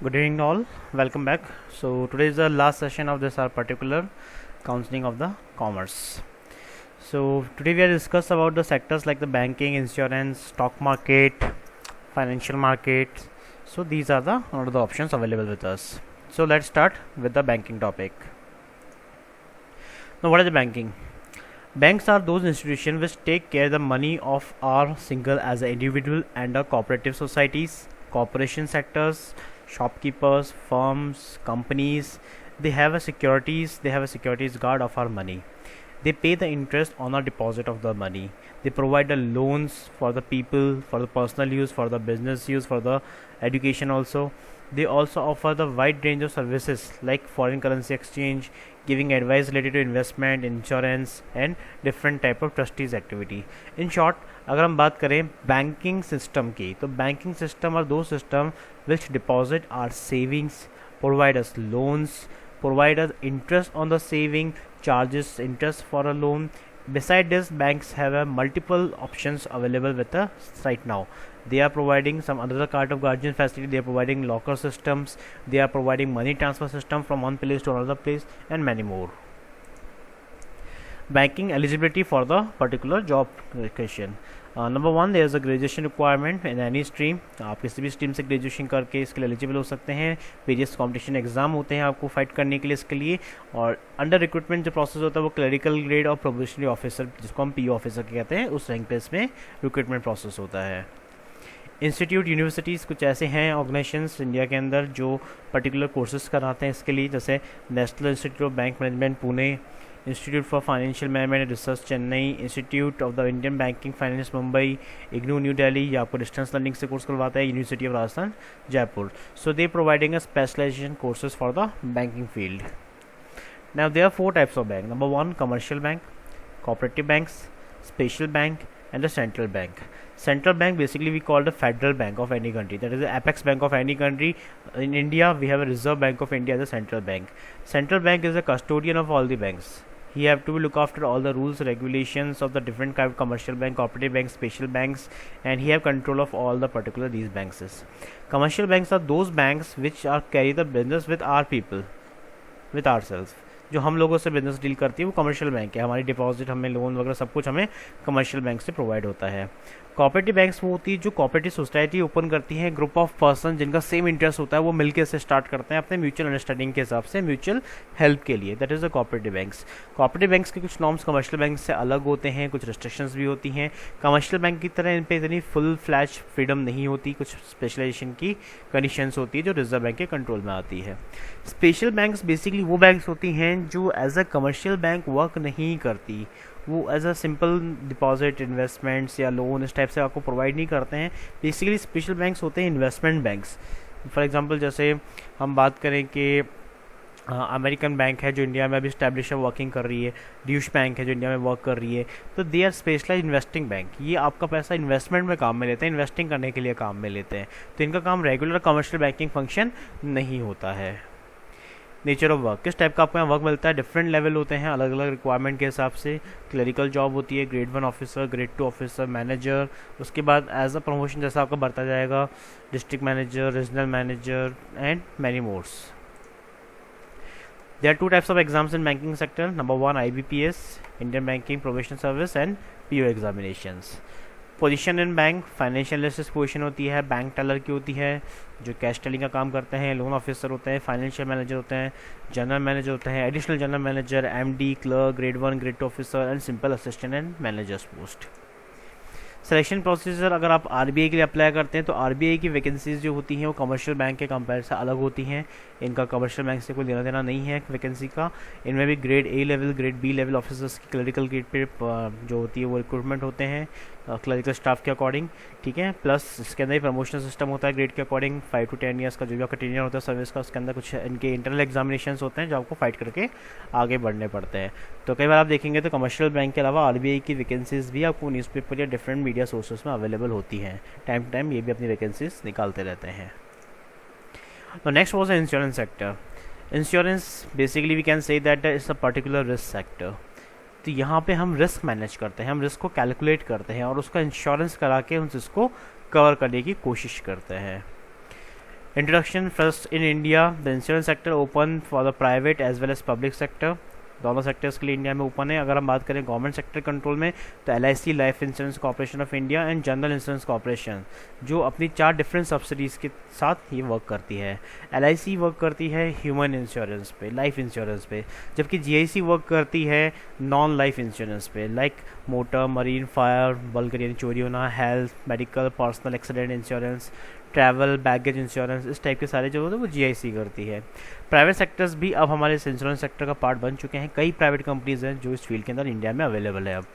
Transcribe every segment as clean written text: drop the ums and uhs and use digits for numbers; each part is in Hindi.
Good evening all, welcome back. So today is the last session of this our particular counseling of the commerce. So today we are discuss about the sectors like the banking, insurance, stock market, financial markets. So these are the one of the options available with us. So let's start with the banking topic. Now what is the banking? Banks are those institutions which take care of the money of our single as an individual and a cooperative societies, corporation sectors, shopkeepers, firms, companies. They have a securities guard of our money. They pay the interest on a deposit of the money. They provide the loans for the people, for the personal use, for the business use, for the education also. They also offer the wide range of services like foreign currency exchange, giving advice related to investment, insurance and different type of trustees activity. In short, अगर हम बात करें बैंकिंग सिस्टम की, तो बैंकिंग सिस्टम और दो system which deposit our savings, provide us loans, provide us interest on the saving, charges interest for a loan. Beside this, banks have a multiple options available with us right now. They are providing some other kind of guardian facility. They are providing locker systems. They are providing money transfer system from one place to another place and many more. Banking eligibility for the particular job question. Number one, there is a graduation requirement in any stream. आप किसी भी स्ट्रीम से ग्रेजुएशन करके इसके लिए एलिजिबल हो सकते हैं. वेरियस कॉम्पिटिशन एग्जाम होते हैं आपको फाइट करने के लिए इसके लिए. और अंडर रिक्रूटमेंट जो प्रोसेस होता है वो क्लरिकल ग्रेड और प्रोबेशनरी ऑफिसर, जिसको हम पीओ ऑफिसर कहते हैं, उस रैंक पे इसमें रिक्रूटमेंट प्रोसेस होता है. इंस्टीट्यूट, यूनिवर्सिटीज़ कुछ ऐसे हैं ऑर्गेनाइजेशंस इंडिया के अंदर जो पर्टिकुलर कोर्सेज कराते हैं इसके लिए, जैसे national institute of bank management Pune, institute for financial management and research Chennai, institute of the Indian banking finance Mumbai, IGNOU New Delhi, ये आपको डिस्टेंस लर्निंग से कोर्स करवाता है, university of Rajasthan Jaipur. So they providing a specialization courses for the banking field. Now there are 4 types of bank. Number 1, commercial bank, cooperative banks, special bank and the central bank. Central bank basically we call the federal bank of any country, that is the apex bank of any country. In India we have a Reserve Bank of India as a central bank. Central bank is the custodian of all the banks. He have to look after all the rules, regulations of the different kind of commercial bank, cooperative banks, special banks, and he have control of all the particular these banks. Commercial banks are those banks which are carry the business with our people, with ourselves. जो हम लोगों से बिजनेस डील करती है वो कमर्शियल बैंक है. हमारी डिपॉजिट, हमें लोन वगैरह सब कुछ हमें कमर्शियल बैंक से प्रोवाइड होता है. कोऑपरेटिव बैंक्स वो होती है जो कोऑपरेटिव सोसाइटी ओपन करती है, ग्रुप ऑफ पर्सन जिनका सेम इंटरेस्ट होता है वो मिलकर से स्टार्ट करते हैं अपने म्यूचुअल अंडरस्टैंडिंग के हिसाब से, म्यूचुअल हेल्प के लिए. That is the cooperative banks. Cooperative banks के कुछ नॉर्म्स कमर्शियल बैंक से अलग होते हैं, कुछ रिस्ट्रिक्शंस भी होती हैं. कमर्शियल बैंक की तरह इन पर इतनी फुल फ्लैश फ्रीडम नहीं होती, कुछ स्पेशलाइजेशन की कंडीशंस होती है जो रिजर्व बैंक के कंट्रोल में आती है. स्पेशल बैंक्स बेसिकली वो बैंक्स होती हैं जो as a commercial bank work नहीं करती, वो as a simple deposit, investments या लोन इस टाइप से आपको प्रोवाइड नहीं करते हैं. बेसिकली स्पेशल बैंक्स होते हैं इन्वेस्टमेंट बैंक्स. फॉर एग्जांपल जैसे हम बात करें कि अमेरिकन बैंक है जो इंडिया में अभी स्टैब्लिश है, वर्किंग कर रही है. ड्यूश बैंक है जो इंडिया में वर्क कर रही है. तो they are specialize investing bank. ये आपका पैसा इन्वेस्टमेंट में काम में लेते हैं, इन्वेस्टिंग करने के लिए काम में लेते हैं. तो इनका काम रेगुलर कमर्शियल बैंकिंग फंक्शन नहीं होता है. नेचर ऑफ वर्क, किस टाइप का आपको यहाँ वर्क मिलता है, डिफरेंट लेवल होते हैं अलग अलग रिक्वायरमेंट के हिसाब से. क्लरिकल जॉब होती है, grade 1 officer, grade 2 officer, manager. उसके बाद एज अ प्रमोशन जैसा आपका बढ़ता जाएगा, district manager, regional manager and many mores. There are 2 types of exams in banking sector. Number 1, IBPS, Indian Banking Professional Service and PO examinations. Position in bank, financial analysis position होती है, बैंक टेलर की होती है जो कैश टेलिंग का काम करते हैं, लोन ऑफिसर होते हैं, फाइनेंशियल मैनेजर होते हैं, जनरल मैनेजर होते हैं, additional general manager, MD, clerk, grade 1, grade 2 officer and simple assistant and managers post. Selection procedure, अगर आप आरबीआई के लिए अप्लाई करते हैं तो आरबीआई की वैकेंसीज जो होती हैं वो कमर्शियल बैंक के कंपेयर से अलग होती हैं. इनका कमर्शियल बैंक से कोई लेना देना नहीं है वैकेंसी का. इनमें भी grade a level, grade b level officers की क्लरिकल ग्रेड पे जो होती है वो रिक्रूटमेंट होते हैं क्लरिकल स्टाफ के अकॉर्डिंग, ठीक है. प्लस इसके अंदर ही प्रमोशन सिस्टम होता है ग्रेड के अकॉर्डिंग. 5 to 10 ईयर्स का जो भी आपका टेन्योर होता है सर्विस का, उसके अंदर कुछ इनके इंटरनल एग्जामिनेशंस होते हैं जो आपको फाइट करके आगे बढ़ने पड़ते हैं. तो कई बार आप देखेंगे तो कमर्शियल बैंक के अलावा आरबीआई की वैकेंसीज भी आपको न्यूज़पेपर या डिफरेंट मीडिया सोर्सेज में अवेलेबल होती हैं. टाइम टू टाइम ये भी अपनी वैकेंसीज निकालते रहते हैं. तो next was insurance sector. Insurance basically we can say that it's a particular risk sector. तो यहाँ पे हम रिस्क मैनेज करते हैं, हम रिस्क को कैलकुलेट करते हैं और उसका इंश्योरेंस करा के उन रिस्क को कवर करने की कोशिश करते हैं. Introduction first in India the insurance sector open for the private as well as public sector, दोनों सेक्टर्स के लिए इंडिया में ओपन है। अगर हम बात करें गवर्नमेंट सेक्टर कंट्रोल में तो LIC life insurance corporation of India and general insurance corporation जो अपनी 4 डिफरेंट सब्सिडीज़ के साथ ये वर्क करती है। LIC वर्क करती है ह्यूमन इंश्योरेंस पे, लाइफ इंश्योरेंस पे, जबकि GIC वर्क करती है नॉन लाइफ इंश्योरेंस पे, like motor, marine, fire, bulk यानी चोरी होना, health, medical, personal accident insurance, travel, baggage insurance, इस टाइप के सारे जो होते हैं वो GIC करती है। प्राइवेट सेक्टर्स भी अब हमारे इस इंश्योरेंस सेक्टर का पार्ट बन चुके हैं। कई प्राइवेट कंपनीज हैं जो इस फील्ड के अंदर इंडिया में अवेलेबल है। अब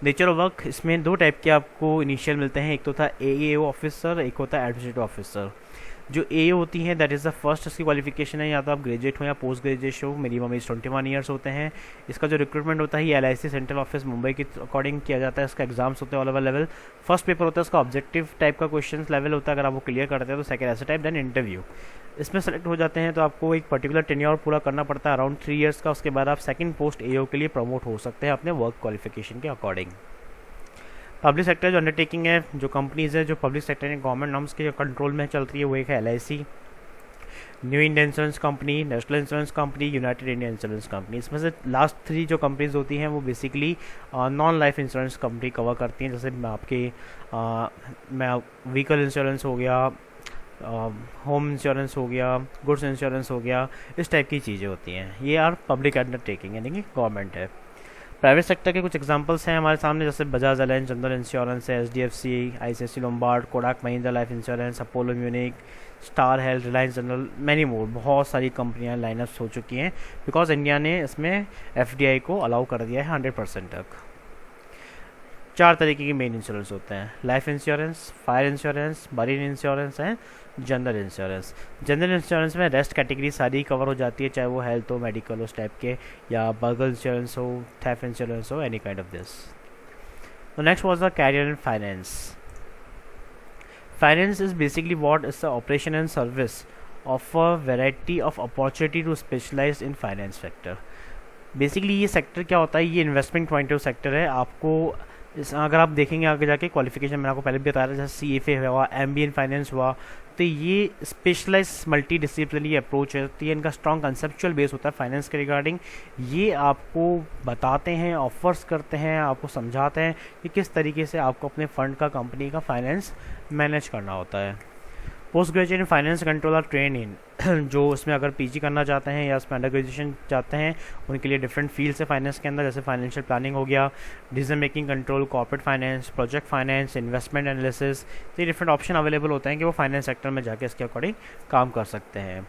नेचर ऑफ वर्क, इसमें 2 टाइप के आपको इनिशियल मिलते हैं, एक तो था AAO ऑफिसर, एक होता है एडमिनिस्ट्रेटिव ऑफिसर। जो AAO होती हैं दैट इज़ द फर्स्ट इसकी क्वालिफिकेशन है, या तो आप ग्रेजुएट हो या पोस्ट ग्रेजुएट हो, मिनिमम एज 21 ईयर्स होते हैं। इसका जो रिक्रूटमेंट होता है ये LIC सेंट्रल ऑफिस मुंबई के अकॉर्डिंग किया जाता है। इसका एग्जाम्स होते हैं all over level. First paper होता है इसका ऑब्जेक्टिव टाइप का क्वेश्चन लेवल होता है, अगर आप वो क्लियर करते हैं तो सेकंड ऐसे टाइप, देन इंटरव्यू। इसमें सेलेक्ट हो जाते हैं तो आपको एक पर्टिकुलर टेन्योर पूरा करना पड़ता है अराउंड 3 ईयर्स का। उसके बाद आप सेकंड पोस्ट AAO के लिए प्रमोट हो सकते हैं अपने वर्क क्वालिफिकेशन के अकॉर्डिंग। पब्लिक सेक्टर जो अंडरटेकिंग है, जो कंपनीज है जो पब्लिक सेक्टर में गवर्नमेंट नॉर्म्स के कंट्रोल में चल रही है, वो एक है LIC, new India insurance company, national insurance company, United India insurance company. इसमें से लास्ट 3 जो कंपनीज होती हैं वो basically non life insurance company cover करती हैं, जैसे आपके व्हीकल इंश्योरेंस हो गया, होम इंश्योरेंस हो गया, गुड्स इंश्योरेंस हो गया, इस टाइप की चीज़ें होती हैं। ये आर पब्लिक अंडरटेकिंग यानी कि गवर्नमेंट है। प्राइवेट सेक्टर के कुछ एग्जांपल्स हैं हमारे सामने, जैसे बजाज अलायंस जनरल इंश्योरेंस है, HDFC, ICICI Lombard, कोडाक Mahindra life insurance, Apollo Munich, star health, Reliance general, many more. बहुत सारी कंपनियां लाइनअप्स हो चुकी हैं बिकॉज इंडिया ने इसमें FDI को अलाउ कर दिया है 100% तक। 4 तरीके के मेन इंश्योरेंस होते हैं, life insurance, fire insurance, marine insurance है, जनरल इंश्योरेंस। जनरल इंश्योरेंस में रेस्ट कैटेगरी सारी कवर हो जाती है, चाहे वो हेल्थ हो, मेडिकल हो, उस टाइप के, या बर्गल इंश्योरेंस हो, थेफ्ट इंश्योरेंस हो, any kind of this. The next was the career and finance. Finance is basically what is the operation and service of a variety of opportunity to specialize in finance sector. Basically ये सेक्टर क्या होता है, ये इन्वेस्टमेंट पॉइंट ऑफ सेक्टर है। आपको अगर आप देखेंगे आगे जाके क्वालिफिकेशन मैंने आपको पहले भी बताया था, जैसे CFA हुआ, MBA इन फाइनेंस हुआ, तो ये स्पेशलाइज मल्टी डिसिप्लिनरी अप्रोच होती है, इनका स्ट्रॉन्ग कंसेप्चुअल बेस होता है फाइनेंस के रिगार्डिंग। ये आपको बताते हैं, ऑफर्स करते हैं, आपको समझाते हैं कि किस तरीके से आपको अपने फंड का, कंपनी का फाइनेंस मैनेज करना होता है। Post graduate in finance controller train in, जो इसमें अगर PG करना चाहते हैं या इसमें अंडर ग्रेजुएशन चाहते हैं, उनके लिए डिफरेंट फील्ड्स है फाइनेंस के अंदर, जैसे फाइनेंशियल प्लानिंग हो गया, decision making control, corporate finance, project finance, investment analysis. तो ये डिफरेंट ऑप्शन अवेलेबल होते हैं कि वो फाइनेंस सेक्टर में जाके इसके अकॉर्डिंग काम कर सकते हैं।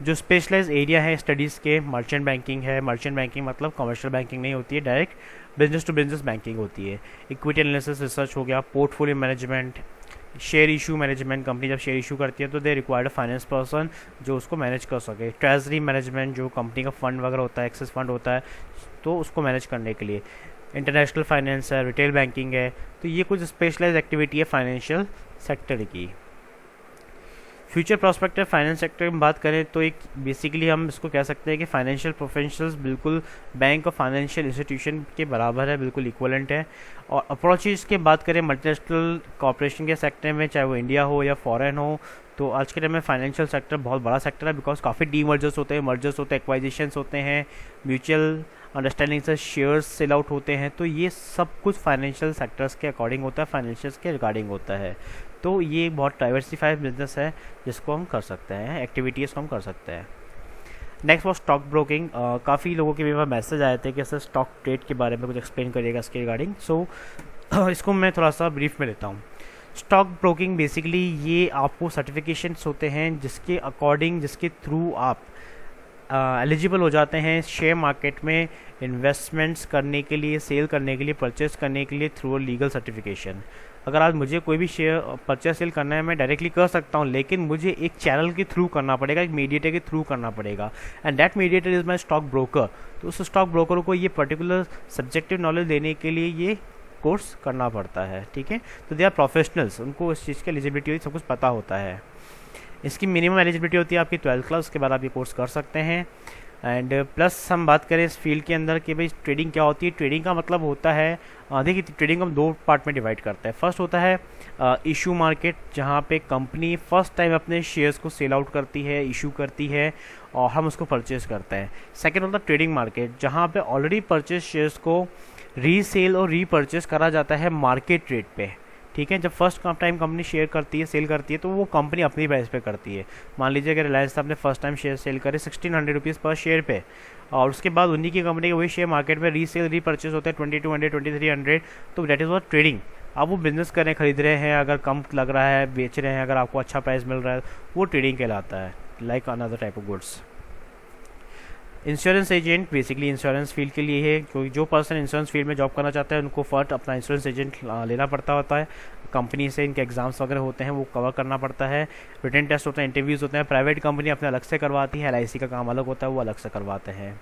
जो स्पेशलाइज एरिया है स्टडीज़ के, मर्चेंट बैंकिंग है। मर्चेंट बैंकिंग मतलब कमर्शियल बैंकिंग नहीं होती है, direct business to business banking होती है। इक्विटी एनालिसिस रिसर्च हो गया, portfolio management, share issue management. Company जब शेयर इशू करती है तो दे रिक्वायर्ड फाइनेंस पर्सन जो उसको मैनेज कर सके। ट्रेजरी मैनेजमेंट, जो कंपनी का फंड वगैरह होता है, एक्सेस फंड होता है, तो उसको मैनेज करने के लिए। इंटरनेशनल फाइनेंस है, रिटेल बैंकिंग है। तो ये कुछ स्पेशलाइज एक्टिविटी है फाइनेंशियल सेक्टर की। फ्यूचर प्रोस्पेक्टिव फाइनेंस सेक्टर में बात करें तो एक बेसिकली हम इसको कह सकते हैं कि फाइनेंशियल प्रोफेशनल्स बिल्कुल बैंक और फाइनेंशियल इंस्टीट्यूशन के बराबर है, बिल्कुल इक्वलेंट है। और अप्रोचेज की बात करें मल्टीनेशनल कॉर्पोरेशन के सेक्टर में, चाहे वो इंडिया हो या फॉरेन हो, तो आज के टाइम में फाइनेंशियल सेक्टर बहुत बड़ा सेक्टर है बिकॉज काफ़ी डीमर्जर्स होते हैं, मर्जर्स होते हैं, एक्वाइजिशंस होते हैं, म्यूचुअल अंडरस्टैंडिंग से शेयर्स सेल आउट होते हैं। तो ये सब कुछ फाइनेंशियल सेक्टर्स के अकॉर्डिंग होता है, फाइनेंशियल्स के रिगार्डिंग होता है। तो ये बहुत डाइवर्सिफाइड बिजनेस है जिसको हम कर सकते हैं, एक्टिविटीज़ को हम कर सकते हैं। नेक्स्ट वो स्टॉक ब्रोकिंग। काफ़ी लोगों के भी मैसेज आए थे कि सर स्टॉक ट्रेड के बारे में कुछ एक्सप्लेन करिएगा इसके रिगार्डिंग। सो इसको मैं थोड़ा सा ब्रीफ में लेता हूँ। स्टॉक ब्रोकिंग बेसिकली ये आपको सर्टिफिकेशंस होते हैं जिसके अकॉर्डिंग, जिसके थ्रू आप एलिजिबल हो जाते हैं शेयर मार्केट में इन्वेस्टमेंट्स करने के लिए, सेल करने के लिए, परचेस करने के लिए थ्रू लीगल सर्टिफिकेशन। अगर आज मुझे कोई भी शेयर परचेस सेल करना है मैं डायरेक्टली कर सकता हूँ, लेकिन मुझे एक चैनल के थ्रू करना पड़ेगा, एक मीडिएटर के थ्रू करना पड़ेगा, and that mediator is my stock broker. तो उस स्टॉक ब्रोकर को ये पर्टिकुलर सब्जेक्टिव नॉलेज देने के लिए ये कोर्स करना पड़ता है, ठीक है। तो दे आर प्रोफेशनल्स, उनको इस चीज़ की एलिजिबिलिटी सब कुछ पता होता है। इसकी मिनिमम एलिजिबिलिटी होती है आपकी 12th क्लास, उसके बाद आप ये कोर्स कर सकते हैं। एंड प्लस हम बात करें इस फील्ड के अंदर कि भाई ट्रेडिंग क्या होती है। ट्रेडिंग का मतलब होता है, देखिए ट्रेडिंग हम दो पार्ट में डिवाइड करते हैं। फर्स्ट होता है इशू मार्केट, जहाँ पे कंपनी फर्स्ट टाइम अपने शेयर्स को सेल आउट करती है, इशू करती है और हम उसको परचेज करते हैं। सेकेंड होता है ट्रेडिंग मार्केट, जहाँ पे ऑलरेडी परचेज शेयर्स को रीसेल और रीपर्चेज करा जाता है मार्केट रेट पे। ठीक है, जब फर्स्ट टाइम कंपनी शेयर करती है, सेल करती है, तो वो कंपनी अपनी प्राइस पे करती है। मान लीजिए अगर रिलायंस आपने फर्स्ट टाइम शेयर सेल करे 1600 रुपीज़ पर शेयर पे, और उसके बाद उन्हीं की कंपनी के वही शेयर मार्केट में रीसेल रीपर्चेज होता है 2200 2300, तो दैट इज़ वॉट ट्रेडिंग। आप वो बिजनेस कर रहे हैं, खरीद रहे हैं, अगर कम लग रहा है बेच रहे हैं, अगर आपको अच्छा प्राइस मिल रहा है, वो ट्रेडिंग कहलाता है, like another type of goods. Insurance agent basically insurance field के लिए है, क्योंकि जो पर्सन इंश्योरेंस फील्ड में जॉब करना चाहता है उनको फर्स्ट अपना इंश्योरेंस एजेंट लेना पड़ता होता है। कंपनी से इनके एग्जाम्स वगैरह होते हैं, वो कवर करना पड़ता है। रिटन टेस्ट होते हैं, इंटरव्यूज़ होते हैं। प्राइवेट कंपनी अपने अलग से करवाती है, LIC का काम अलग होता है, वो अलग से करवाते हैं।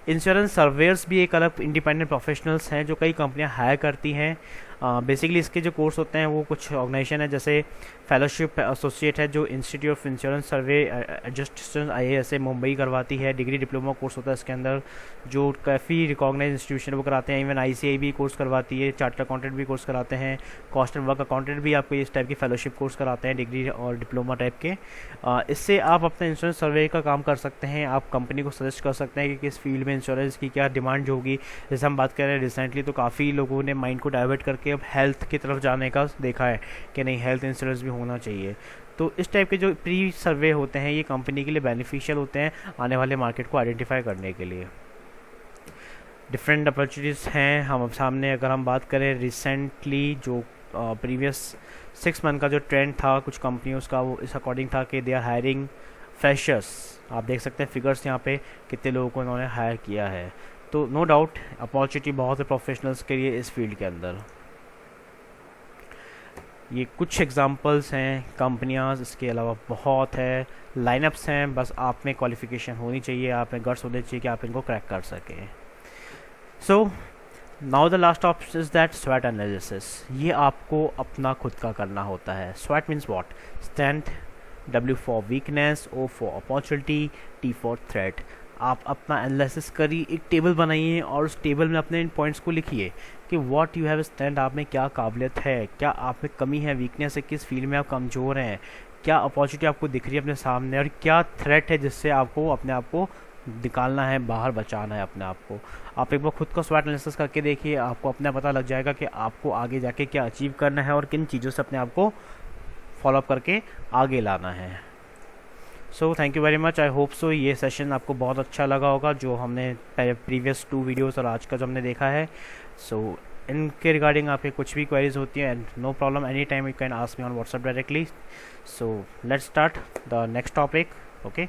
इंश्योरेंस सर्वेयर्स भी एक अलग इंडिपेंडेंट प्रोफेशनल्स हैं जो कई कंपनियां हायर करती हैं। बेसिकली इसके जो कोर्स होते हैं वो कुछ ऑर्गेनाइजेशन है, जैसे फेलोशिप एसोसिएट है जो institute of insurance survey adjustation IASA Mumbai करवाती है। डिग्री डिप्लोमा कोर्स होता है इसके अंदर, जो काफ़ी रिकॉग्नाइज इंस्टीट्यूशन वो कराते हैं। इवन ICAI भी कोर्स करवाती है, चार्टर्ड अकाउंटेंट भी कोर्स कराते हैं, कॉस्ट एंड वर्क अकाउंटेंट भी आपको इस टाइप की फेलोशिप कोर्स कराते हैं, डिग्री और डिप्लोमा टाइप के। इससे आप अपने इंश्योरेंस सर्वे का काम कर सकते हैं। आप कंपनी को सजेस्ट कर सकते हैं कि किस फील्ड में इंश्योरेंस की क्या डिमांड होगी। जैसे हम बात कर रहे हैं रिसेंटली, तो काफ़ी लोगों ने माइंड को डाइवर्ट करके अब हेल्थ की तरफ जाने का देखा है कि नहीं, हेल्थ इंश्योरेंस भी होना चाहिए। तो इस टाइप के जो प्री सर्वे होते हैं ये कंपनी के लिए बेनिफिशियल होते हैं आने वाले मार्केट को आइडेंटिफाई करने के लिए। डिफरेंट अपॉर्चुनिटीज़ हैं हम सामने। अगर हम बात करें रिसेंटली जो प्रीवियस 6 मंथ का जो ट्रेंड था कुछ कंपनियों का, वो इस अकॉर्डिंग था कि दे आर हायरिंग फ्रेशर्स। आप देख सकते हैं फिगर्स यहाँ पे कितने लोगों को इन्होंने हायर किया है। तो नो डाउट अपॉर्चुनिटी बहुत है प्रोफेशनल्स के लिए इस फील्ड के अंदर। ये कुछ एग्जांपल्स हैं कंपनियां, इसके अलावा बहुत है, लाइनअप्स हैं। बस आप में क्वालिफिकेशन होनी चाहिए, आप में गट्स होने चाहिए कि आप इनको क्रैक कर सकें। So now the last option is that स्वॉट एनालिसिस। ये आपको अपना खुद का करना होता है। स्वॉट means what? Strength, W for weakness, O for opportunity, T for threat. आप अपना एनालिसिस करिए, एक टेबल बनाइए और उस टेबल में अपने इन पॉइंट्स को लिखिए कि व्हाट यू हैव स्ट्रेंथ, आप में क्या काबिलियत है, क्या आप में कमी है, वीकनेस है, किस फील्ड में आप कमज़ोर हैं, क्या अपॉर्चुनिटी आपको दिख रही है अपने सामने, और क्या थ्रेट है जिससे आपको अपने आप को निकालना है, बाहर बचाना है अपने आप को। आप एक बार खुद का स्वॉट एनालिसिस करके देखिए, आपको अपना पता लग जाएगा कि आपको आगे जाके क्या अचीव करना है और किन चीज़ों से अपने आप को फॉलोअप करके आगे लाना है। So thank you very much, I hope so ये सेशन आपको बहुत अच्छा लगा होगा जो हमने प्रीवियस 2 वीडियोस और आज का जो हमने देखा है। सो इनके रिगार्डिंग आपके कुछ भी क्वेरीज होती हैं, and no problem, any time you can ask me on WhatsApp directly. So let's start the next topic. Okay.